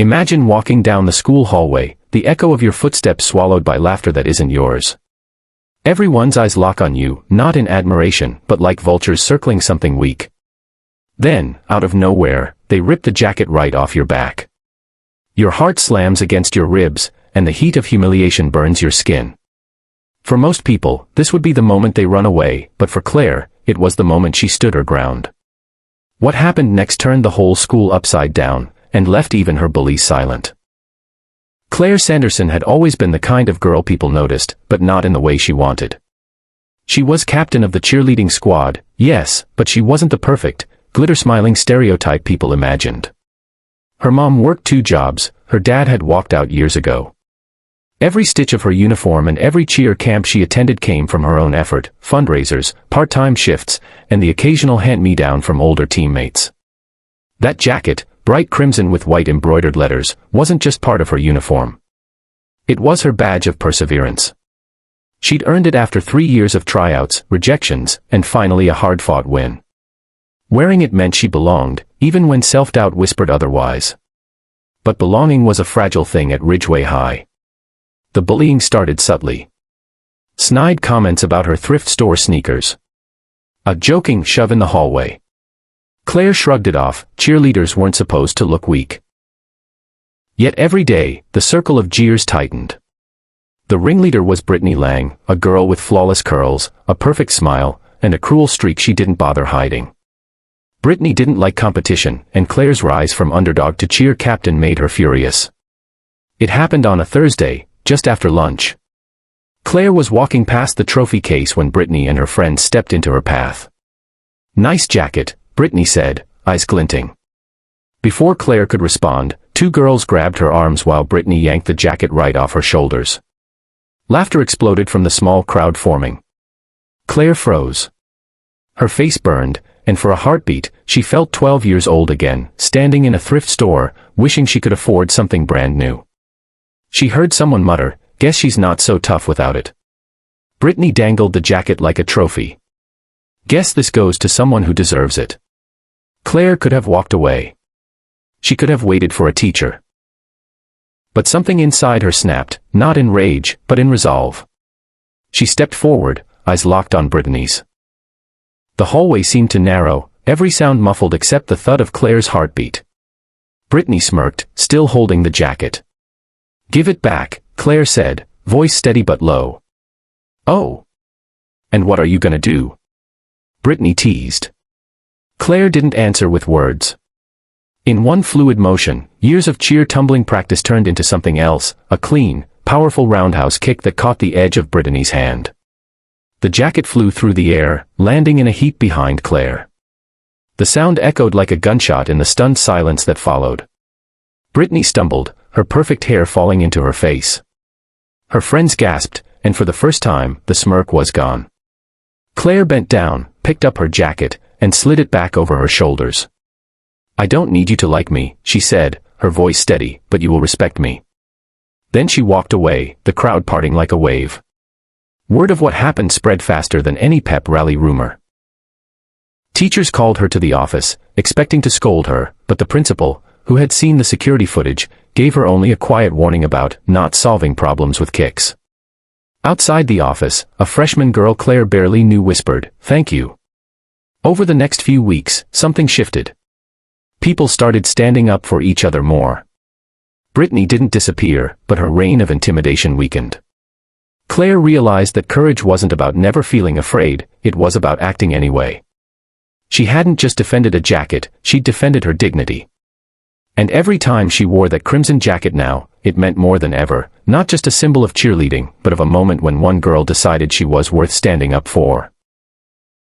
Imagine walking down the school hallway, the echo of your footsteps swallowed by laughter that isn't yours. Everyone's eyes lock on you, not in admiration, but like vultures circling something weak. Then, out of nowhere, they rip the jacket right off your back. Your heart slams against your ribs, and the heat of humiliation burns your skin. For most people, this would be the moment they run away, but for Claire, it was the moment she stood her ground. What happened next turned the whole school upside down, and left even her bullies silent. Claire Sanderson had always been the kind of girl people noticed, but not in the way she wanted. She was captain of the cheerleading squad, yes, but she wasn't the perfect, glitter-smiling stereotype people imagined. Her mom worked 2 jobs, her dad had walked out years ago. Every stitch of her uniform and every cheer camp she attended came from her own effort, fundraisers, part-time shifts, and the occasional hand-me-down from older teammates. That jacket, bright crimson with white embroidered letters, wasn't just part of her uniform. It was her badge of perseverance. She'd earned it after 3 years of tryouts, rejections, and finally a hard-fought win. Wearing it meant she belonged, even when self-doubt whispered otherwise. But belonging was a fragile thing at Ridgeway High. The bullying started subtly. Snide comments about her thrift store sneakers. A joking shove in the hallway. Claire shrugged it off, cheerleaders weren't supposed to look weak. Yet every day, the circle of jeers tightened. The ringleader was Brittany Lang, a girl with flawless curls, a perfect smile, and a cruel streak she didn't bother hiding. Brittany didn't like competition, and Claire's rise from underdog to cheer captain made her furious. It happened on a Thursday, just after lunch. Claire was walking past the trophy case when Brittany and her friends stepped into her path. "Nice jacket," Brittany said, eyes glinting. Before Claire could respond, 2 girls grabbed her arms while Brittany yanked the jacket right off her shoulders. Laughter exploded from the small crowd forming. Claire froze. Her face burned, and for a heartbeat, she felt 12 years old again, standing in a thrift store, wishing she could afford something brand new. She heard someone mutter, "Guess she's not so tough without it." Brittany dangled the jacket like a trophy. "Guess this goes to someone who deserves it." Claire could have walked away. She could have waited for a teacher. But something inside her snapped, not in rage, but in resolve. She stepped forward, eyes locked on Brittany's. The hallway seemed to narrow, every sound muffled except the thud of Claire's heartbeat. Brittany smirked, still holding the jacket. "Give it back," Claire said, voice steady but low. "Oh. And what are you gonna do?" Brittany teased. Claire didn't answer with words. In one fluid motion, years of cheer tumbling practice turned into something else, a clean, powerful roundhouse kick that caught the edge of Brittany's hand. The jacket flew through the air, landing in a heap behind Claire. The sound echoed like a gunshot in the stunned silence that followed. Brittany stumbled, her perfect hair falling into her face. Her friends gasped, and for the first time, the smirk was gone. Claire bent down, picked up her jacket, and slid it back over her shoulders. "I don't need you to like me," she said, her voice steady, "but you will respect me." Then she walked away, the crowd parting like a wave. Word of what happened spread faster than any pep rally rumor. Teachers called her to the office, expecting to scold her, but the principal, who had seen the security footage, gave her only a quiet warning about not solving problems with kicks. Outside the office, a freshman girl Claire barely knew whispered, "Thank you." Over the next few weeks, something shifted. People started standing up for each other more. Brittany didn't disappear, but her reign of intimidation weakened. Claire realized that courage wasn't about never feeling afraid, it was about acting anyway. She hadn't just defended a jacket, she'd defended her dignity. And every time she wore that crimson jacket now, it meant more than ever, not just a symbol of cheerleading, but of a moment when one girl decided she was worth standing up for.